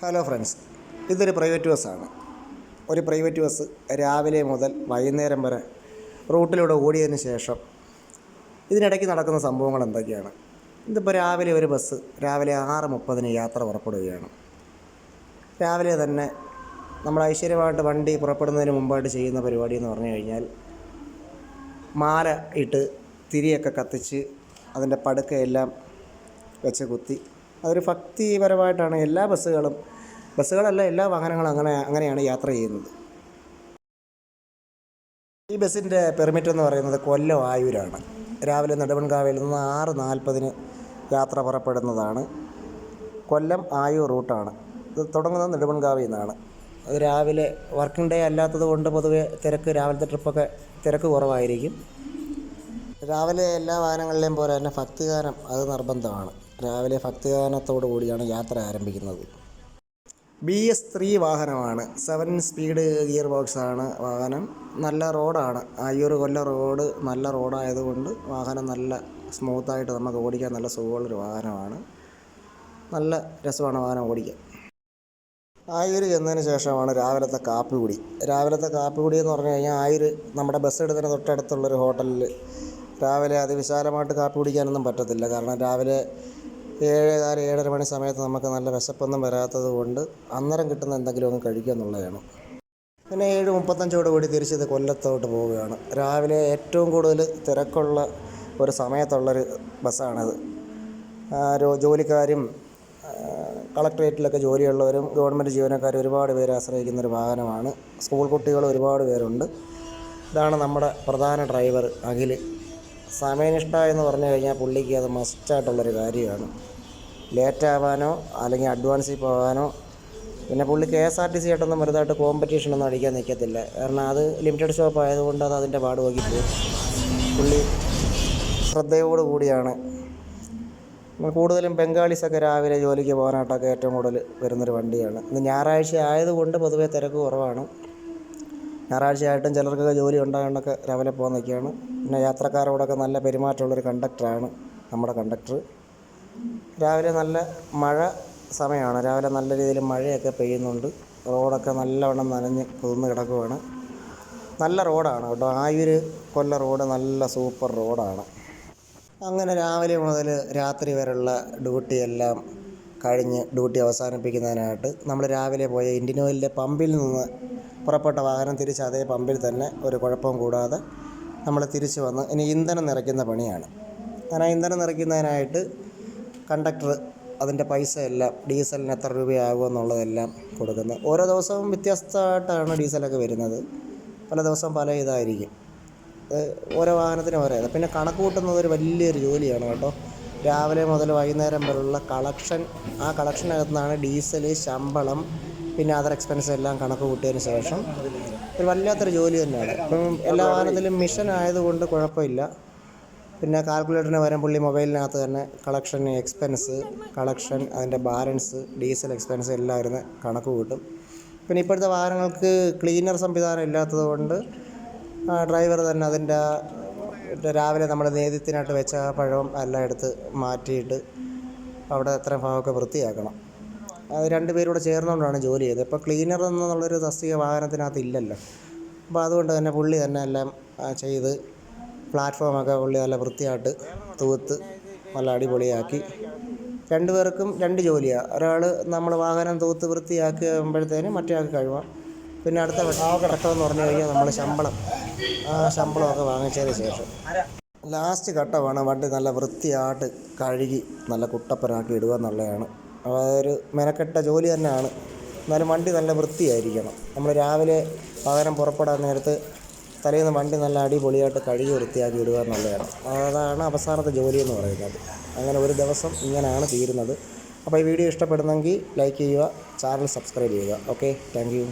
Hello friends, ഇതൊരു private ബസ്സാണ്. ഒരു പ്രൈവറ്റ് ബസ് രാവിലെ മുതൽ വൈകുന്നേരം വരെ റൂട്ടിലൂടെ ഓടിയതിന് ശേഷം ഇതിനിടയ്ക്ക് നടക്കുന്ന സംഭവങ്ങൾ എന്തൊക്കെയാണ്? ഇതിപ്പോൾ രാവിലെ ഒരു ബസ് രാവിലെ 6:30 യാത്ര പുറപ്പെടുകയാണ്. രാവിലെ തന്നെ നമ്മൾ ഐശ്വര്യമായിട്ട് വണ്ടി പുറപ്പെടുന്നതിന് മുമ്പായിട്ട് ചെയ്യുന്ന പരിപാടി എന്ന് പറഞ്ഞു കഴിഞ്ഞാൽ മാല ഇട്ട് തിരിയൊക്കെ കത്തിച്ച് അതിൻ്റെ പടുക്കയെല്ലാം വെച്ച് കുത്തി അതൊരു ഭക്തിപരമായിട്ടാണ് എല്ലാ ബസ്സുകളല്ല എല്ലാ വാഹനങ്ങളും അങ്ങനെയാണ് യാത്ര ചെയ്യുന്നത്. ഈ ബസ്സിൻ്റെ പെർമിറ്റ് എന്ന് പറയുന്നത് കൊല്ലം ആയൂരാണ്. രാവിലെ നെടുമൺകാവിൽ നിന്ന് 6:40 യാത്ര പുറപ്പെടുന്നതാണ്. കൊല്ലം ആയൂർ റൂട്ടാണ്. ഇത് തുടങ്ങുന്നത് നെടുമൺകാവിൽ നിന്നാണ്. അത് രാവിലെ വർക്കിംഗ് ഡേ അല്ലാത്തത് കൊണ്ട് പൊതുവെ രാവിലത്തെ ട്രിപ്പൊക്കെ തിരക്ക് കുറവായിരിക്കും. രാവിലെ എല്ലാ വാഹനങ്ങളിലെയും പോലെ തന്നെ ഭക്തിഗാനം അത് നിർബന്ധമാണ്. രാവിലെ ഭക്തിഗാനത്തോടു കൂടിയാണ് യാത്ര ആരംഭിക്കുന്നത്. BS3 വാഹനമാണ്. 7 സ്പീഡ് ഗിയർ ബോക്സാണ് വാഹനം. നല്ല റോഡാണ്. ആയൂർ കൊല്ലം റോഡ് നല്ല റോഡായതുകൊണ്ട് വാഹനം നല്ല സ്മൂത്തായിട്ട് നമുക്ക് ഓടിക്കാൻ നല്ല സുഖമുള്ളൊരു വാഹനമാണ്. നല്ല രസമാണ് വാഹനം ഓടിക്കാൻ. ആയൂർ ചെന്നതിന് ശേഷമാണ് രാവിലത്തെ കാപ്പികുടി. രാവിലത്തെ കാപ്പികുടി എന്ന് പറഞ്ഞു കഴിഞ്ഞാൽ ആയൂർ നമ്മുടെ ബസ് എടുത്തതിന് തൊട്ടടുത്തുള്ളൊരു ഹോട്ടലിൽ രാവിലെ അതിവിശാലമായിട്ട് കാപ്പി കുടിക്കാനൊന്നും പറ്റത്തില്ല. കാരണം രാവിലെ 7:15-7:30 മണി സമയത്ത് നമുക്ക് നല്ല വിശപ്പൊന്നും വരാത്തത് കൊണ്ട് അന്നേരം കിട്ടുന്ന എന്തെങ്കിലും ഒന്ന് കഴിക്കുക എന്നുള്ളതാണ്. പിന്നെ 7:35 കൂടി തിരിച്ചത് കൊല്ലത്തോട്ട് പോവുകയാണ്. രാവിലെ ഏറ്റവും കൂടുതൽ തിരക്കുള്ള ഒരു സമയത്തുള്ളൊരു ബസ്സാണിത്. ജോലിക്കാരും കളക്ട്രേറ്റിലൊക്കെ ജോലിയുള്ളവരും ഗവൺമെൻറ് ജീവനക്കാരും ഒരുപാട് പേര് ആശ്രയിക്കുന്നൊരു വാഹനമാണ്. സ്കൂൾ കുട്ടികൾ ഒരുപാട് പേരുണ്ട്. ഇതാണ് നമ്മുടെ പ്രധാന ഡ്രൈവർ അഖിൽ. സമയനിഷ്ഠ എന്ന് പറഞ്ഞു കഴിഞ്ഞാൽ പുള്ളിക്ക് അത് മസ്റ്റായിട്ടുള്ളൊരു കാര്യമാണ്. ലേറ്റാവാനോ അല്ലെങ്കിൽ അഡ്വാൻസിൽ പോകാനോ, പിന്നെ പുള്ളി KSRTC ആയിട്ടൊന്നും വലുതായിട്ട് കോമ്പറ്റീഷനൊന്നും അടിക്കാൻ നിൽക്കത്തില്ല. കാരണം അത് ലിമിറ്റഡ് ഷോപ്പ് ആയതുകൊണ്ട് അത് അതിൻ്റെ പാട് നോക്കി പോകും. പുള്ളി ശ്രദ്ധയോടു കൂടിയാണ്. കൂടുതലും ബംഗാളീസൊക്കെ രാവിലെ ജോലിക്ക് പോകാനായിട്ടൊക്കെ ഏറ്റവും കൂടുതൽ വരുന്നൊരു വണ്ടിയാണ്. ഇന്ന് ഞായറാഴ്ച ആയതുകൊണ്ട് പൊതുവേ തിരക്ക് കുറവാണ്. ഞായറാഴ്ചയായിട്ടും ചിലർക്കൊക്കെ ജോലി ഉണ്ടായതുകൊണ്ടൊക്കെ രാവിലെ പോകാൻ നിൽക്കുകയാണ്. പിന്നെ യാത്രക്കാരോടൊക്കെ നല്ല പെരുമാറ്റമുള്ളൊരു കണ്ടക്ടറാണ് നമ്മുടെ കണ്ടക്ടർ. രാവിലെ നല്ല മഴ സമയമാണ്. രാവിലെ നല്ല രീതിയിൽ മഴയൊക്കെ പെയ്യുന്നുണ്ട്. റോഡൊക്കെ നല്ലവണ്ണം നനഞ്ഞ് കുതിർന്ന് കിടക്കുവാണ്. നല്ല റോഡാണ് കേട്ടോ. ആയൂർ കൊല്ലം റോഡ് നല്ല സൂപ്പർ റോഡാണ്. അങ്ങനെ രാവിലെ മുതൽ രാത്രി വരെയുള്ള ഡ്യൂട്ടിയെല്ലാം കഴിഞ്ഞ് ഡ്യൂട്ടി അവസാനിപ്പിക്കുന്നതിനായിട്ട് നമ്മൾ രാവിലെ പോയ ഇന്ത്യൻ ഓയിലിൻ്റെ പമ്പിൽ നിന്ന് പുറപ്പെട്ട വാഹനം തിരിച്ച് അതേ പമ്പിൽ തന്നെ ഒരു കുഴപ്പവും കൂടാതെ നമ്മൾ തിരിച്ച് വന്ന് ഇനി ഇന്ധനം നിറയ്ക്കുന്ന പണിയാണ്. അങ്ങനെ ഇന്ധനം നിറയ്ക്കുന്നതിനായിട്ട് കണ്ടക്ടർ അതിൻ്റെ പൈസ എല്ലാം ഡീസലിന് എത്ര രൂപയാകുമെന്നുള്ളതെല്ലാം കൊടുക്കുന്നത്. ഓരോ ദിവസവും വ്യത്യസ്തമായിട്ടാണ് ഡീസലൊക്കെ വരുന്നത്. പല ദിവസം പല ഇതായിരിക്കും. ഓരോ വാഹനത്തിനും ഓരോ ഇത്. പിന്നെ കണക്ക് കൂട്ടുന്നത് ഒരു വലിയൊരു ജോലിയാണ് കേട്ടോ. രാവിലെ മുതൽ വൈകുന്നേരം വരെയുള്ള കളക്ഷൻ, ആ കളക്ഷനകത്തു നിന്നാണ് ഡീസൽ, ശമ്പളം, പിന്നെ അതർ എക്സ്പെൻസ് എല്ലാം കണക്ക് കൂട്ടിയതിന് ശേഷം ഒരു വല്ലാത്തൊരു ജോലി തന്നെയാണ്. ഇപ്പം എല്ലാ വാഹനത്തിലും മിഷൻ ആയതുകൊണ്ട് കുഴപ്പമില്ല. പിന്നെ കാൽക്കുലേറ്ററിന് പകരം പുള്ളി മൊബൈലിനകത്ത് തന്നെ കളക്ഷൻ എക്സ്പെൻസ്, കളക്ഷൻ, അതിൻ്റെ ബാലൻസ്, ഡീസൽ എക്സ്പെൻസ് എല്ലാം ഇരുന്ന് കണക്ക് കൂട്ടും. പിന്നെ ഇപ്പോഴത്തെ വാഹനങ്ങൾക്ക് ക്ലീനർ സംവിധാനം ഇല്ലാത്തത് കൊണ്ട് ഡ്രൈവർ തന്നെ അതിൻ്റെ രാവിലെ നമ്മൾ നേദ്യത്തിനായിട്ട് വെച്ച പഴം എല്ലാം എടുത്ത് മാറ്റിയിട്ട് അവിടെ അത്രയും ഭാഗമൊക്കെ വൃത്തിയാക്കണം. അത് 2 പേരൂടെ ചേർന്നുകൊണ്ടാണ് ജോലി ചെയ്തത്. ഇപ്പോൾ ക്ലീനർ എന്നുള്ളൊരു തസ്തിക വാഹനത്തിനകത്ത് ഇല്ലല്ലോ. അപ്പോൾ അതുകൊണ്ട് തന്നെ പുള്ളി തന്നെ എല്ലാം ചെയ്ത് പ്ലാറ്റ്ഫോമൊക്കെ പുള്ളി നല്ല വൃത്തിയായിട്ട് തൂത്ത് നല്ല അടിപൊളിയാക്കി. 2 പേർക്കും 2 ജോലിയാണ്. ഒരാൾ നമ്മൾ വാഹനം തൂത്ത് വൃത്തിയാക്കുമ്പോഴത്തേനും മറ്റേ ആൾക്ക് കഴിവാം. പിന്നെ അടുത്ത ഘട്ടമെന്ന് പറഞ്ഞു കഴിഞ്ഞാൽ നമ്മൾ ശമ്പളമൊക്കെ വാങ്ങിച്ചതിന് ശേഷം ലാസ്റ്റ് ഘട്ടമാണ് വണ്ടി നല്ല വൃത്തിയായിട്ട് കഴുകി നല്ല കുട്ടപ്പനാക്കി ഇടുക എന്നുള്ളതാണ്. അതൊരു മെനക്കെട്ട ജോലി തന്നെയാണ്. എന്നാലും വണ്ടി നല്ല വൃത്തിയായിരിക്കണം. നമ്മൾ രാവിലെ വാഹനം പുറപ്പെടാൻ നേരത്ത് തലേന്ന് വണ്ടി നല്ല അടിപൊളിയായിട്ട് കഴുകി വൃത്തിയാക്കി ഇടുക എന്നുള്ളതാണ്. അതാണ് അവസാനത്തെ ജോലി എന്ന് പറയുന്നത്. അങ്ങനെ ഒരു ദിവസം ഇങ്ങനെയാണ് തീരുന്നത്. അപ്പോൾ ഈ വീഡിയോ ഇഷ്ടപ്പെടുന്നെങ്കിൽ ലൈക്ക് ചെയ്യുക, ചാനൽ സബ്സ്ക്രൈബ് ചെയ്യുക. Okay, thank you.